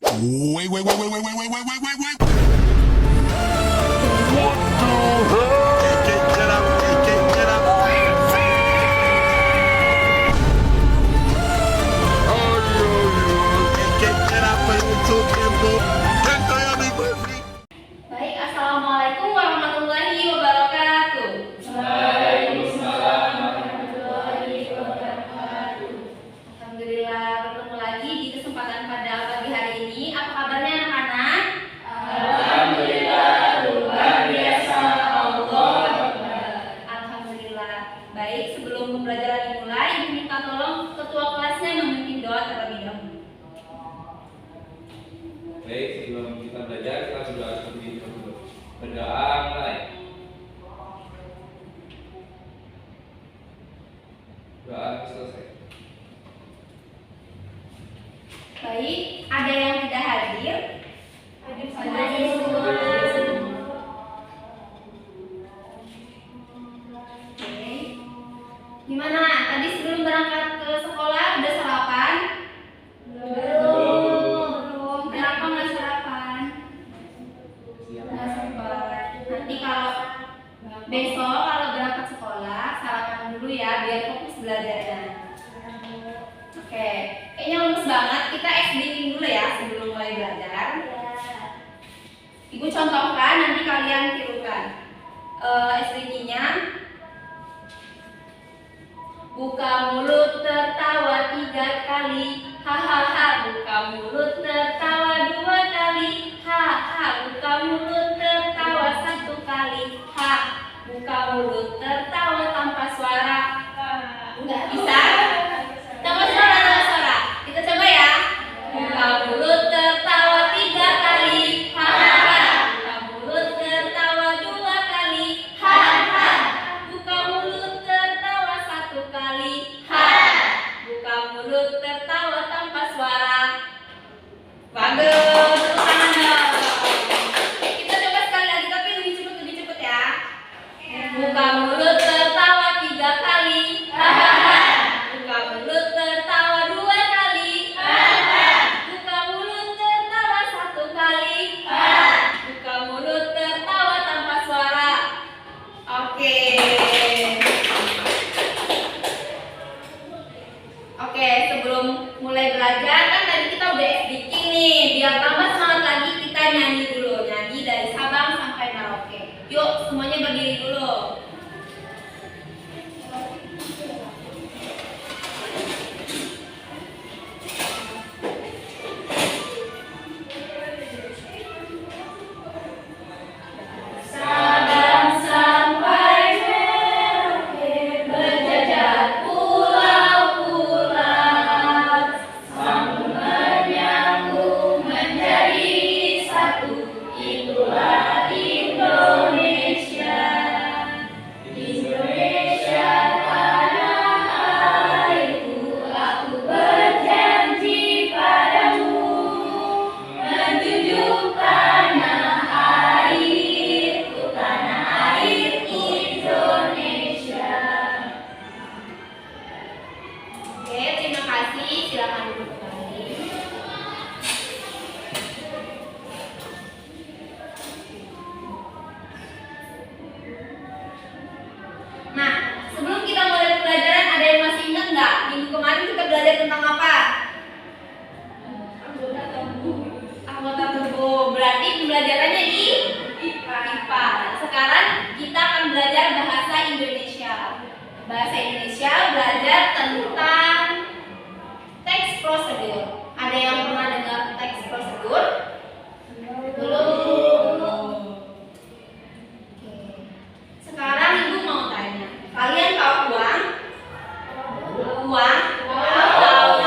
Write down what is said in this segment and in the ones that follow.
Wait. Get up. Get up for YouTube, tempo. Canto ya mi pueblo. Baik, assalamualaikum warahmatullahi wabarakatuh. Waalaikumsalam warahmatullahi wabarakatuh. Alhamdulillah bertemu lagi di kesempatan pada pagi hari ini. Apa kabarnya anak-anak? Alhamdulillah luar biasa, Allah Akbar. Alhamdulillah. Baik, sebelum pembelajaran dimulai, Ibu minta tolong ketua kelasnya memimpin doa terlebih dahulu. Baik, sebelum kita belajar kita berdoa seperti itu dulu. Berdoa mulai. Doa selesai. Baik, ada yang tidak hadir? Hadir semua. Oke. Gimana? Tadi sebelum berangkat ke sekolah udah sarapan? Belum. Kenapa nggak sarapan? Nggak sempat. Nanti kalau besok kalau berangkat sekolah sarapan dulu ya biar fokus belajarnya. Oke, kayaknya lemes banget. Kita SDing dulu ya sebelum mulai belajar. Ibu contohkan, nanti kalian tirukan. SDing-nya buka mulut tertawa 3 kali, hahaha. Buka mulut tertawa 2 kali, haha. Buka mulut tertawa 1 kali, ha. Buka mulut tertawa tanpa suara. Enggak bisa? Tanpa suara. Kita coba ya. Buka mulut tertawa 3 kali, hahaha. Buka mulut tertawa 2 kali, hahaha. Buka mulut tertawa 1 kali, ha. Buka mulut tertawa tanpa suara. Bagus, tepuk tangan dong. Kita coba sekali lagi tapi lebih cepat ya. Buka mulut tertawa 3 kali, hahaha. Buka mulut tertawa 2 kali, hahaha. Buka mulut tertawa 1 kali, ha. Buka mulut tertawa tanpa suara. Oke. Oke, sebelum mulai belajar kan tadi kita udah speaking nih. Biar tambah semangat lagi kita nyanyi dulu. Nyanyi dari Sabang sampai Merauke. Yuk, semuanya berdiri dulu. Sabang sampai Merauke, berjajar pulau-pulau, sambung menyambung menjadi satu. Itulah Indonesia. Indonesia tanah airku, aku berjanji padamu menjunjung tanah airku, tanah air Indonesia. Oke, terima kasih. Silakan duduk kembali. Nah, sebelum kita mulai pelajaran, ada yang masih ingat nggak? Minggu kemarin kita belajar tentang apa? Anggota tubuh. Berarti pembelajarannya di IPA. Sekarang kita akan belajar bahasa Indonesia. Bahasa Indonesia belajar tentang teks prosedur. Ada yang pernah dengar teks prosedur? Belum. Oke. Sekarang Ibu mau tanya, kalian tahu uang? Uang? Tahu.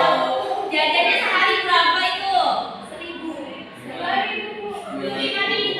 Jajannya sehari berapa itu? 1.000. 2.000.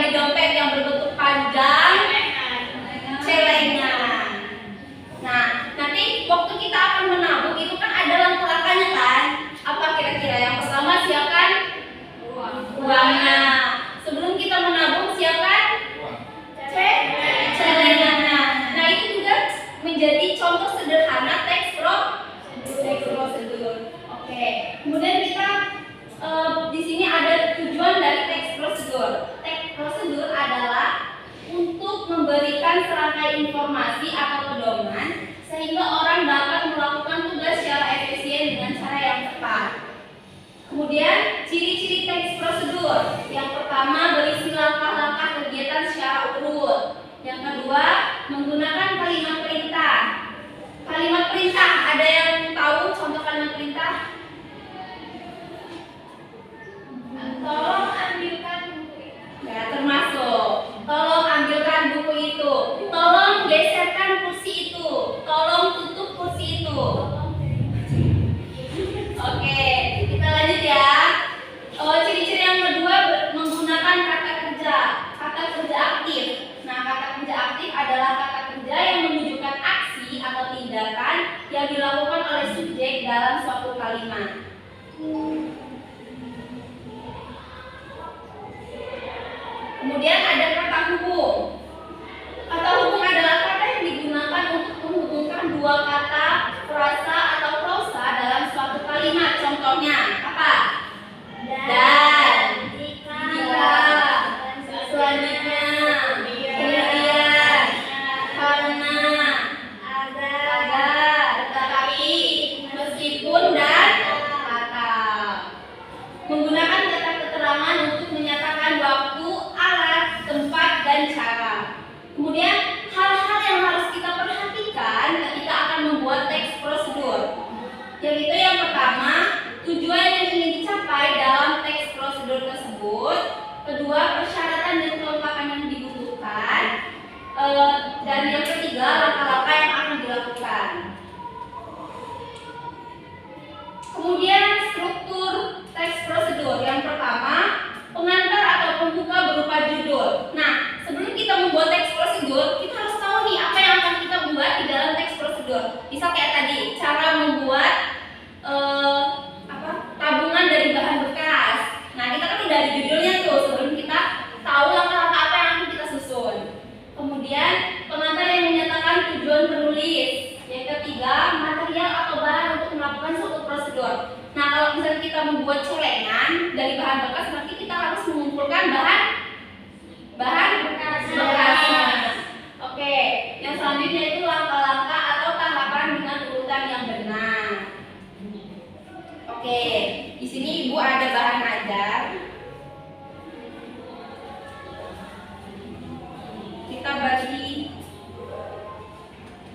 di dompet yang berbentuk panjang? Celengan. Nah, nanti waktu kita akan menabung itu kan ada langkah-langkahnya kan? Apa kira-kira? Yang pertama siapkan uangnya. Sebelum kita menabung siapkan celengannya. Nah, itu juga menjadi contoh sederhana teks prosedur. Oke. Kemudian kita di sini ada tujuan dari teks prosedur. Teks prosedur adalah untuk memberikan serangkai informasi atau pedoman sehingga orang dapat melakukan tugas secara efisien dengan cara yang tepat. Kemudian ciri-ciri teks prosedur. Yang pertama, berisi langkah-langkah kegiatan secara urut. Yang kedua, menggunakan kalimat perintah. Kalimat perintah, ada yang tahu contoh kalimat perintah? Tolong ambilkan buku itu. Ya, termasuk tolong ambilkan buku itu. Tolong geserkan kursi itu. Tolong tutup kursi itu. Oke, kita lanjut ya. Ciri-ciri yang kedua menggunakan kata kerja. Kata kerja aktif. Nah, kata kerja aktif adalah kata kerja yang menunjukkan aksi atau tindakan yang dilakukan oleh subjek dalam suatu kalimat. Kemudian ada kata hubung. Kata hubung adalah kata yang digunakan untuk menghubungkan dua kata, frasa atau prosa dalam suatu kalimat. Contohnya apa? Dan, jika, selanjutnya, kemudian, karena, agar, tetapi, meskipun, dan kata. Menggunakan kata keterangan untuk menyatakan waktu, alat, tempat, dan cara. Kemudian hal-hal yang harus kita perhatikan ketika akan membuat teks prosedur. Yaitu yang pertama, tujuan yang ingin dicapai dalam teks prosedur tersebut. Kedua, persyaratan dan kelengkapan yang dibutuhkan. Dan yang ketiga, langkah-langkah yang akan dilakukan. Kemudian struktur teks prosedur. Yang pertama, pengantar atau pembuka berupa judul. Nah, sebelum kita membuat teks prosedur, kita harus tahu nih apa yang akan kita buat di dalam teks prosedur. Bisa kayak tadi, cara membuat tabungan dari bahan bekas. Nah, kita kan udah ada judulnya tuh sebelum kita tahu langkah-langkah apa yang akan kita susun. Kemudian pengantar yang menyatakan tujuan penulis. Yang ketiga, material atau bahan untuk melakukan suatu prosedur. Nah, kalau misalnya kita membuat celengan dari bahan bekas, berarti kita harus mengumpulkan bahan bekasnya. Oke, yang selanjutnya itu langkah-langkah atau tahapan dengan urutan yang benar. Oke, di sini Ibu ada bahan ajar. Kita bagi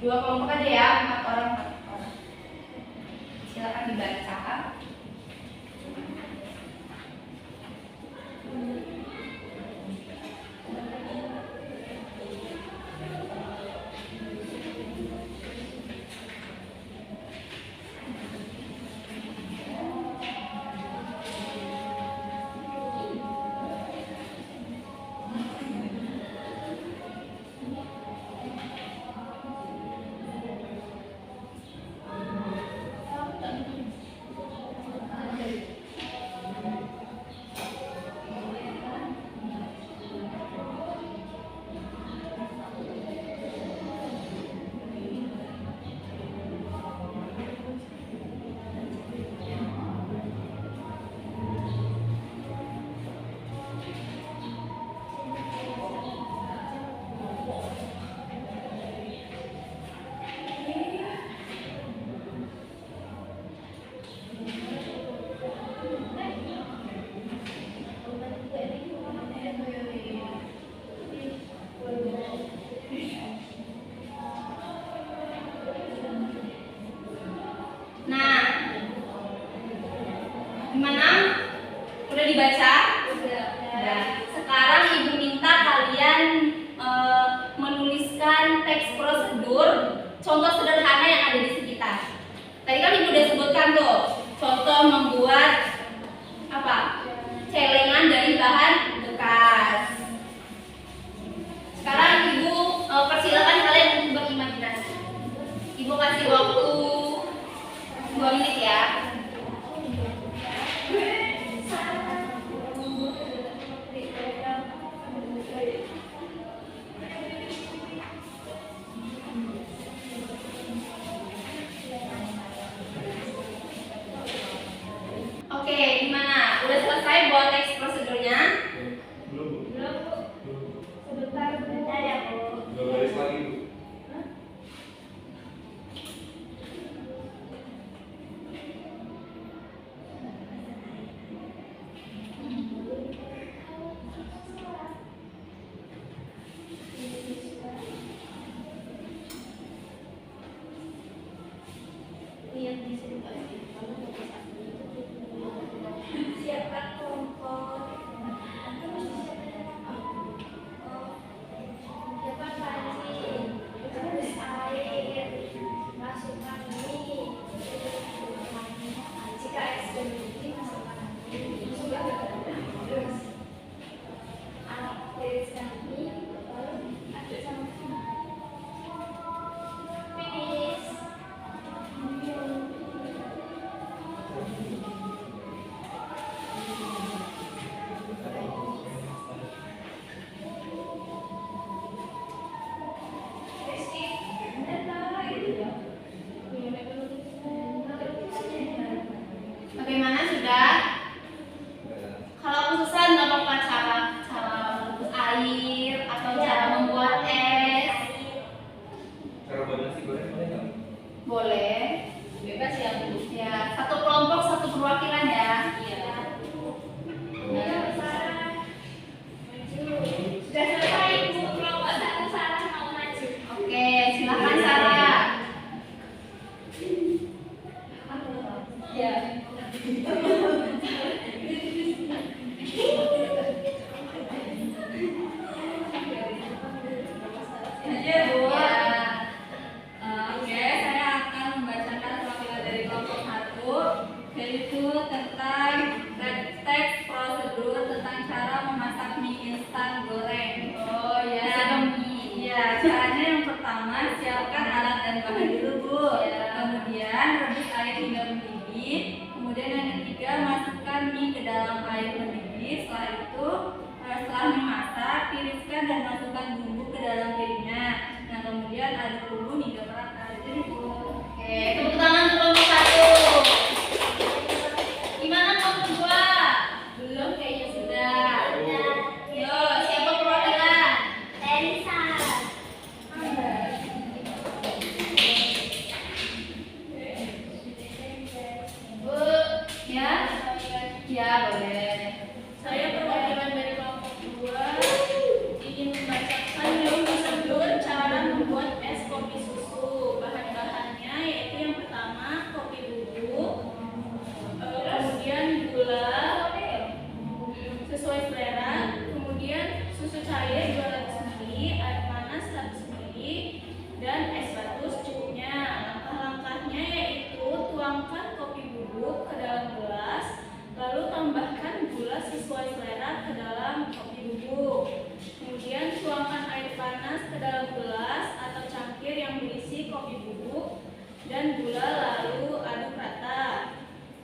dua kelompok aja ya, 4 orang. Silakan dibaca. Gimana? Udah dibaca? Udah. Nah, sekarang Ibu minta kalian menuliskan teks prosedur contoh sederhana yang ada di sekitar. Tadi kan Ibu udah sebutkan tuh, contoh membuat apa? Celengan dari bahan bekas. air atau cara membuat es? Cara buat nasi goreng boleh nggak? Boleh. Bebas ya, Bu. Ya, satu kelompok satu perwakilan ya. Iya. Sudah selesai, Bu. Kelompok satu Sarah mau maju. Oke, silakan Sarah. Ya. Aja, Bu. Ya. Oke, saya akan membacakan perwakilan dari kelompok 1, yaitu tentang teks prosedur tentang cara memasak mie instan goreng. Oh ya, Nah, ada mie. Iya, caranya yang pertama siapkan alat dan bahan dulu, Bu. Ya. Kemudian rebus air hingga mendidih. Kemudian yang ketiga masukkan mie ke dalam air mendidih. Setelah mie masak, tiriskan dan masukkan bumbu ke dalam piringnya. Nah, kemudian aduk bumbu hingga merata. Jadi, Bu. Oke, tepuk tangan untuk kelompok 1. Gimana kelompok 2? Belum kayaknya sudah. Yo, siapa perwakilan? Elisa. Bu, ya? Ya, boleh. Saya perwakilan dari kelompok 2 ingin membacakan prosedur cara membuat es kopi susu. Bahan-bahannya yaitu yang pertama kopi bubuk, kemudian gula sesuai selera, kemudian susu cair 200 ml, air panas 100 ml, dan es batu secukupnya. Langkah-langkahnya yaitu tuangkan kopi bubuk ke dalam gelas, lalu tambahkan gula sesuai selera ke dalam kopi bubuk. Kemudian tuangkan air panas ke dalam gelas atau cangkir yang berisi kopi bubuk dan gula, lalu aduk rata.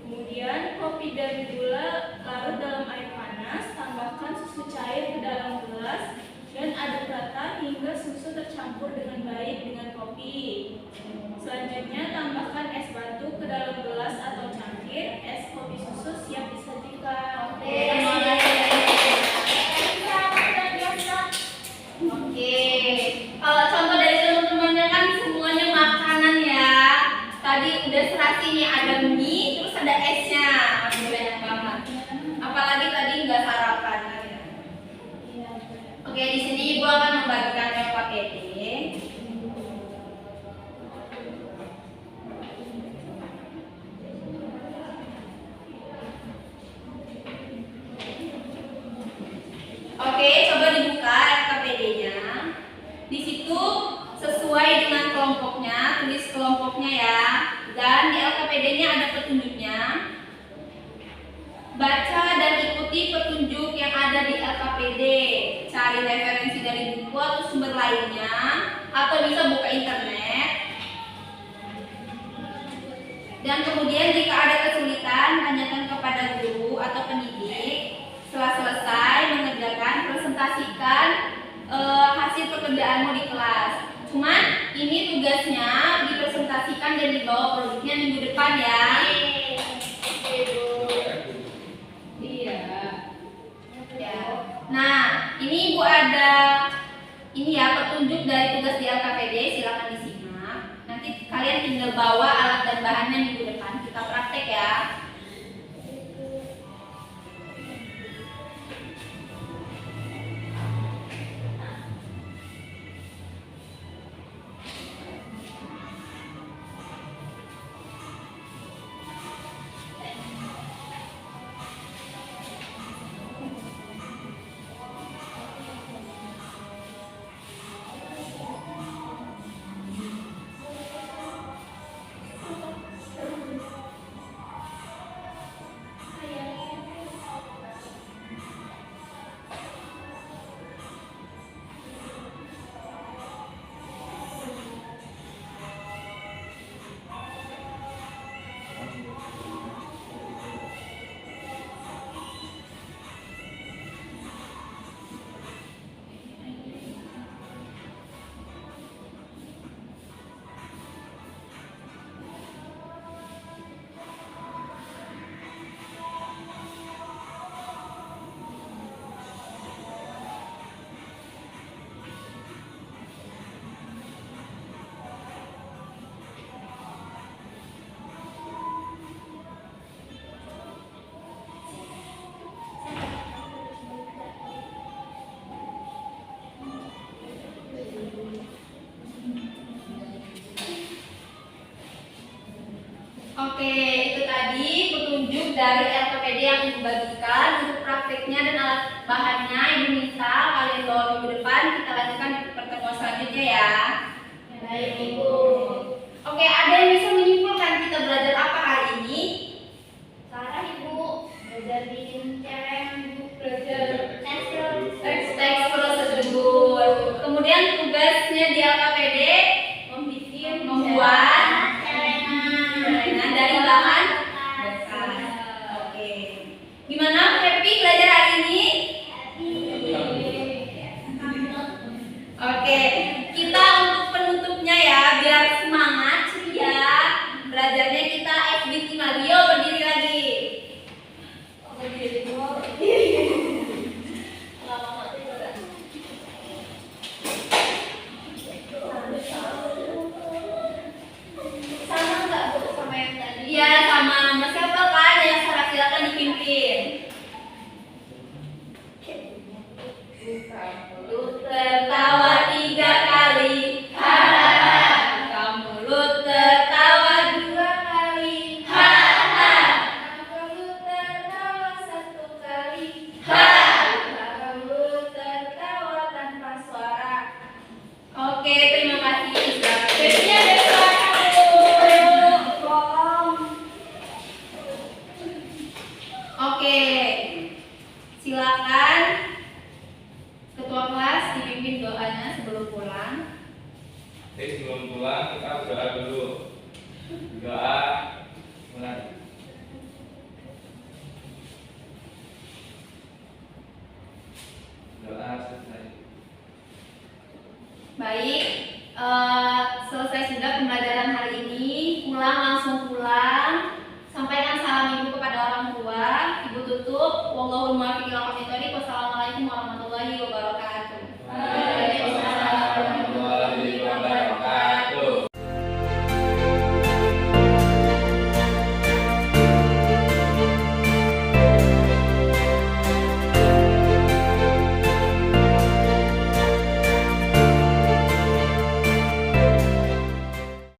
Kemudian kopi dan gula larut dalam air panas, tambahkan susu cair ke dalam gelas dan aduk rata hingga susu tercampur dengan baik dengan kopi. Selanjutnya tambahkan es batu ke dalam gelas atau cangkir. Es kopi susu siap disajikan. Oke. Kalau contoh dari teman-temannya kan semuanya makanan ya. Tadi udah serasi nih, ada mie, terus ada esnya. Masih banyak banget. Apalagi tadi nggak sarapan. Oke, di sini Ibu akan membagikan LKPD. Oke, coba dibuka LKPD-nya. Di situ sesuai dengan kelompoknya, tulis kelompoknya ya. Dan di LKPD-nya ada petunjuknya. Baca dan ikuti petunjuk yang ada di LKPD. Cari referensi dari buku atau sumber lainnya, atau bisa buka internet. Dan kemudian jika ada kesulitan, tanyakan kepada guru atau pendidik. Setelah selesai mengerjakan, presentasikan hasil pekerjaanmu di kelas. Cuman ini tugasnya dipresentasikan dan dibawa produknya minggu depan ya. Iya. Ya. Nah, ini Ibu ada ini ya petunjuk dari tugas di LKPD, silakan disimak. Nanti kalian tinggal bawa alat dan bahannya minggu depan. Kita praktek ya. Oke, itu tadi petunjuk dari LKPD yang Ibu bagikan. Untuk prakteknya dan alat bahannya Ibu minta kalian bawa minggu depan. Kita lanjutkan di pertemuan selanjutnya ya. Baik, Ibu. Oke, ada yang bisa menyimpulkan kita belajar apa hari ini? Sarah, Ibu. Belajar bikin cereng, Ibu. Belajar Teks teks prosedur. Kemudian tugasnya di LKPD membuat celengan dari bahan bekas. Oke. Gimana Happy belajar hari ini? Oke, kita untuk penutupnya ya, biar semangat ceria. Belajarnya kita FBT Mario berdiri lagi. Berdiri dulu. Sama nggak, Bu, sama yang tadi? Iya, sama nama siapa kan yang salah, silakan dipimpin. Mulut tertawa 3 kali, hahaha. Buka mulut tertawa 2 kali, hahaha. Buka mulut tertawa 1 kali, hahaha. Buka mulut tertawa tanpa suara. Oke, terima kasih. Silakan. Ada suara, Bu. Tolong. Oke, silakan ketua kelas dipimpin doanya sebelum pulang. Oke, sebelum pulang kita berdoa dulu. Doa mulai. Doa selesai. Baik, selesai sudah pembelajaran hari ini. Pulang, langsung pulang. Sampaikan salam ibu kepada orang tua. Ibu tutup. Wallahul muwaffiq ila aqwamit thoriq. Wassalamualaikum warahmatullahi wabarakatuh.